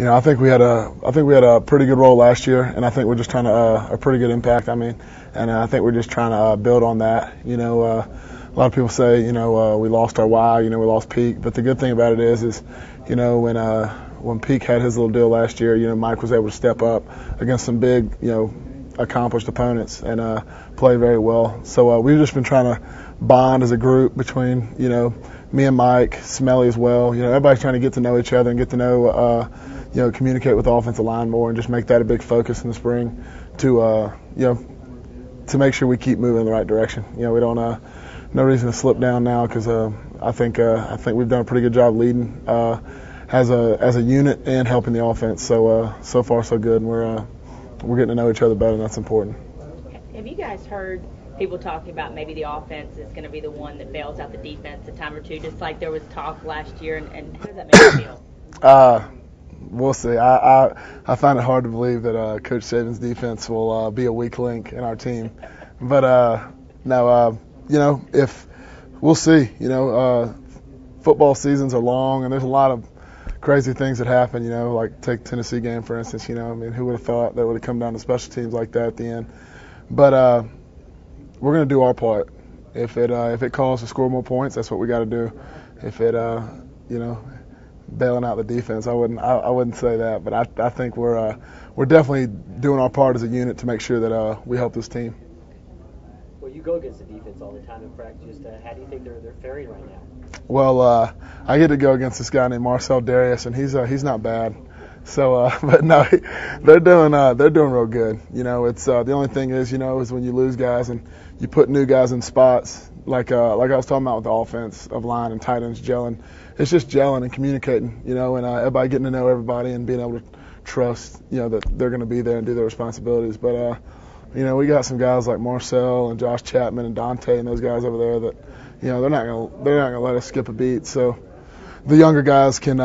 I think we had a pretty good role last year, and I think we're just trying to a pretty good impact. And I think we're just trying to build on that. A lot of people say, we lost our why, we lost Peak, but the good thing about it is, when Peak had his little deal last year, Mike was able to step up against some big, accomplished opponents and play very well. So we've just been trying to bond as a group between, me and Mike, Smelly as well. Everybody's trying to get to know each other and get to know, communicate with the offensive line more and just make that a big focus in the spring to make sure we keep moving in the right direction. We don't, no reason to slip down now because I think we've done a pretty good job leading as a unit and helping the offense. So far so good, and we're getting to know each other better, and that's important. Have you guys heard people talking about maybe the offense is going to be the one that bails out the defense a time or two, just like there was talk last year, and how does that make you feel? We'll see. I find it hard to believe that Coach Saban's defense will be a weak link in our team, but no, if we'll see. Football seasons are long, and there's a lot of crazy things that happen. Like take Tennessee game for instance. Who would have thought that would have come down to special teams like that at the end? But we're going to do our part. If it calls to score more points, that's what we got to do. If it bailing out the defense, I wouldn't say that. But I think we're definitely doing our part as a unit to make sure that we help this team. Well, you go against the defense all the time in practice. How do you think they're faring right now? Well, I get to go against this guy named Marcel Darius, and he's not bad. So, but no, they're doing real good. It's the only thing is when you lose guys and you put new guys in spots like I was talking about with the offensive line and tight ends gelling. It's just gelling and communicating, and everybody getting to know everybody and being able to trust, that they're going to be there and do their responsibilities. But we got some guys like Marcel and Josh Chapman and Dante and those guys over there that, they're not gonna let us skip a beat. So the younger guys can,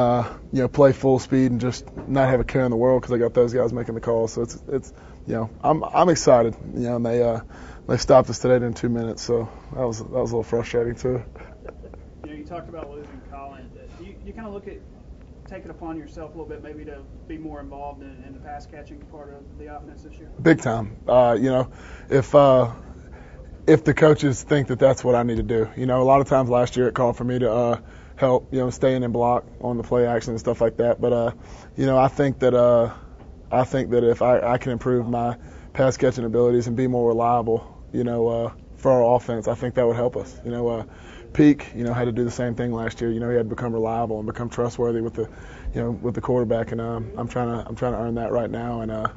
play full speed and just not have a care in the world because they got those guys making the calls. So it's I'm excited. And they stopped us today in 2 minutes, so that was a little frustrating too. You talked about losing Colin. Do you kind of look at take it upon yourself a little bit, maybe to be more involved in the pass catching part of the offense this year? Big time. If the coaches think that that's what I need to do, a lot of times last year it called for me to help, stay in and block on the play action and stuff like that. But I think that if I can improve my pass catching abilities and be more reliable, for our offense, I think that would help us. Peak, had to do the same thing last year. He had to become reliable and become trustworthy with the quarterback, and I'm trying to earn that right now. And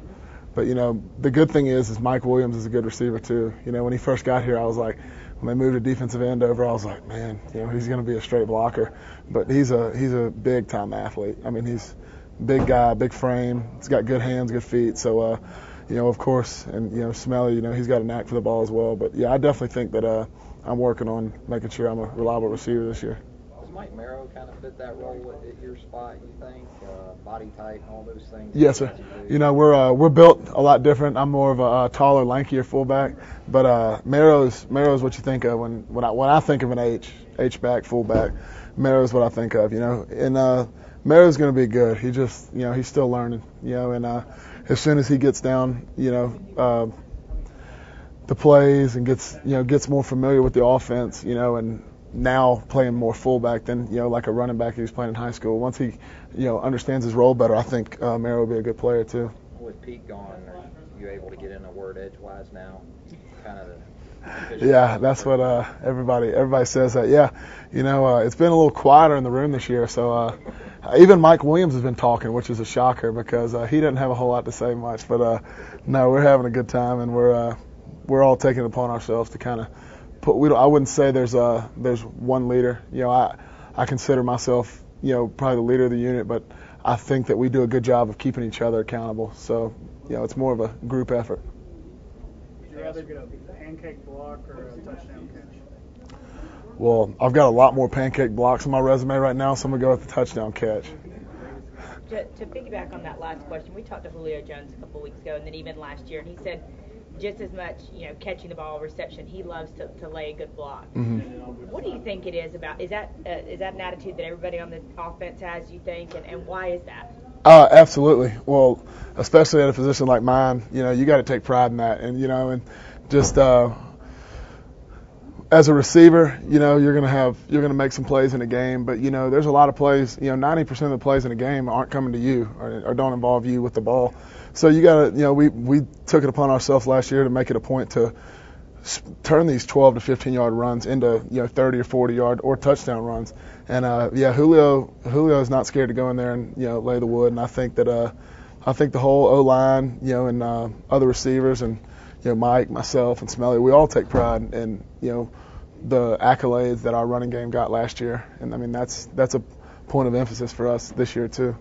but the good thing is Mike Williams is a good receiver too. When he first got here, I was like, when they moved a defensive end over, I was like, man, he's going to be a straight blocker. But he's a big time athlete. He's a big guy, big frame. He's got good hands, good feet. So of course, and Smelly, he's got a knack for the ball as well. But yeah, I definitely think that I'm working on making sure I'm a reliable receiver this year. Does Mike Marrow kind of fit that role at your spot, you think? Body type and all those things? Yes, sir. We're built a lot different. I'm more of a taller, lankier fullback, but Marrow's what you think of when I think of an H-back, fullback. Marrow's what I think of, and Marrow's going to be good. He just, he's still learning, and as soon as he gets down, the plays and gets more familiar with the offense, and now playing more fullback than like a running back he was playing in high school. Once he understands his role better, I think Marrow will be a good player too. With Pete gone, are you able to get in a word edgewise now? Kind of. Yeah, that's what everybody says that. Yeah, it's been a little quieter in the room this year, so even Mike Williams has been talking, which is a shocker because he doesn't have a whole lot to say much. But no, we're having a good time, and we're all taking it upon ourselves to kind of put. I wouldn't say there's one leader. I consider myself probably the leader of the unit, but I think that we do a good job of keeping each other accountable. So it's more of a group effort. Would you rather get a pancake block or a touchdown catch? Well, I've got a lot more pancake blocks on my resume right now, so I'm going to go with the touchdown catch. To piggyback on that last question, we talked to Julio Jones a couple of weeks ago, and then even last year, and he said just as much, catching the ball, reception, he loves to lay a good block. Mm-hmm. What do you think it is about? Is that an attitude that everybody on the offense has, you think, and why is that? Absolutely. Well, especially at a position like mine, you got to take pride in that, and just as a receiver, you're gonna make some plays in a game, but there's a lot of plays. 90% of the plays in a game aren't coming to you or don't involve you with the ball. So you gotta, we took it upon ourselves last year to make it a point to turn these 12 to 15 yard runs into 30 or 40 yard or touchdown runs. And Julio is not scared to go in there and lay the wood. And I think that the whole O line, and other receivers and Mike, myself, and Smelly, we all take pride in the accolades that our running game got last year. And I mean that's a point of emphasis for us this year too.